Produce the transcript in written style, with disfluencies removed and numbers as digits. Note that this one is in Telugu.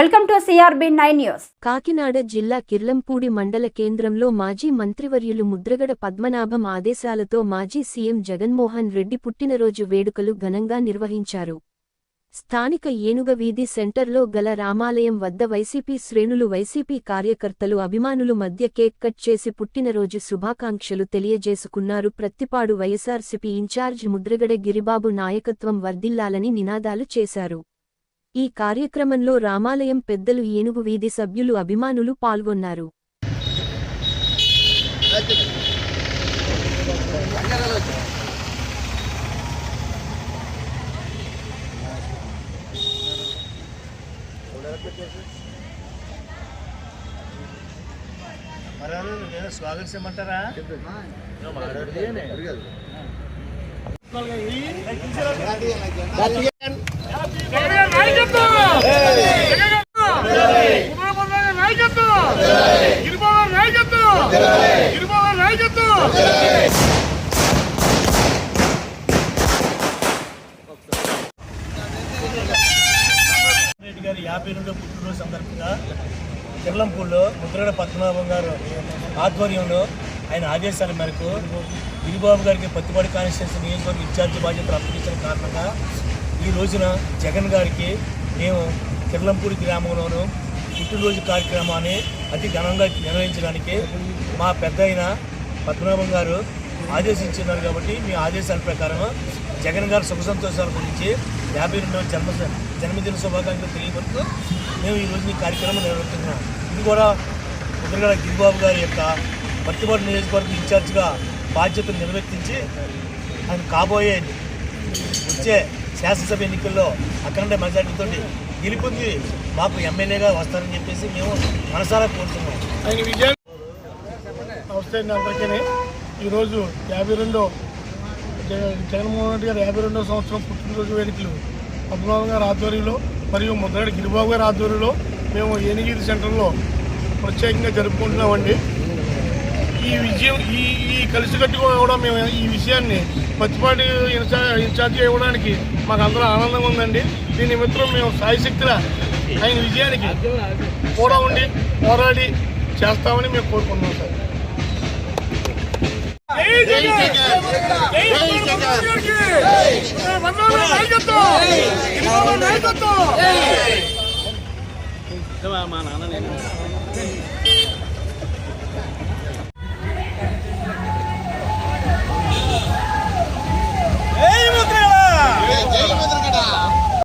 Welcome to CRB9 news. Kakinada జిల్లా కిర్లంపూడి మండల కేంద్రంలో మాజీ మంత్రివర్యులు ముద్రగడ పద్మనాభం ఆదేశాలతో మాజీ సీఎం జగన్మోహన్ రెడ్డి పుట్టినరోజు వేడుకలు ఘనంగా నిర్వహించారు. స్థానిక ఏనుగ వీధి సెంటర్లో గల రామాలయం వద్ద వైసీపీ శ్రేణులు వైసీపీ కార్యకర్తలు అభిమానులు మధ్య కేక్ కట్ చేసి పుట్టినరోజు శుభాకాంక్షలు తెలియజేసుకున్నారు. ప్రత్తిపాడు వైఎస్ఆర్సీపీ ఇన్ఛార్జ్ ముద్రగడ గిరిబాబు నాయకత్వం వర్ధిల్లాలని నినాదాలు చేశారు. ఈ కార్యక్రమంలో రామాలయం పెద్దలు ఏనుగు వీధి సభ్యులు అభిమానులు పాల్గొన్నారు. స్వాగతించమంటారా? రెడ్డి గారి 52వ పుట్టినరోజు సందర్భంగా కిర్లంపూడిలో ముద్రగడ పద్మనాభం గారు ఆధ్వర్యంలో ఆయన ఆదేశాల మేరకు గిరిబాబు గారికి పత్తిపాడు కాన్స్టిట్యూన్సీ నియోజకవర్గ ఇన్ఛార్జి బాధ్యతలు అప్పగించిన కారణంగా ఈ రోజున జగన్ గారికి మేము కిర్లంపూడి గ్రామంలోనూ పుట్టినరోజు కార్యక్రమాన్ని అతి ఘనంగా నిర్వహించడానికి మా పెద్ద అయిన పద్మనాభం గారు ఆదేశించున్నారు. కాబట్టి మీ ఆదేశాల ప్రకారం జగన్ గారు సుఖ సంతోషాల గురించి 52వ జన్మదిన శుభాకాంక్షలు తెలియపరుస్తూ మేము ఈరోజు ఈ కార్యక్రమం నిర్వహిస్తున్నాం. ఇది కూడా ముద్రగడ గిరిబాబు గారి యొక్క పత్తిపాడు నియోజకవర్గ ఇన్ఛార్జిగా బాధ్యతలు నిర్వర్తించి ఆయన కాబోయే వచ్చే శాసనసభ ఎన్నికల్లో అఖండ మెజార్టీతో గెలుపొంది మాకు ఎమ్మెల్యేగా వస్తారని చెప్పేసి మేము మనసారా కోరుతున్నాం. ఆయన విజయం అవసరం అందరికీ ఈరోజు జగన్మోహన్ రెడ్డి గారు 52వ సంవత్సరం పుట్టినరోజు వేడుకలు పద్మనాభం గారి ఆధ్వర్యంలో మరియు ముద్రగడ గిరిబాబు గారి ఆధ్వర్యంలో మేము ఏనుగీది సెంటర్లో ప్రత్యేకంగా జరుపుకుంటున్నామండి. ఈ విజయం ఈ కలిసికట్టుగా కూడా మేము ఈ విషయాన్ని పత్తిపాటి ఇన్ఛార్జి ఇవ్వడానికి మాకు అందరూ ఆనందంగా ఉందండి. దీని నిమిత్తం మేము సాయశక్తిగా ఆయన విజయానికి కూడా ఉండి పోరాడి చేస్తామని మేము కోరుకుంటున్నాం సార్. మా నాన్న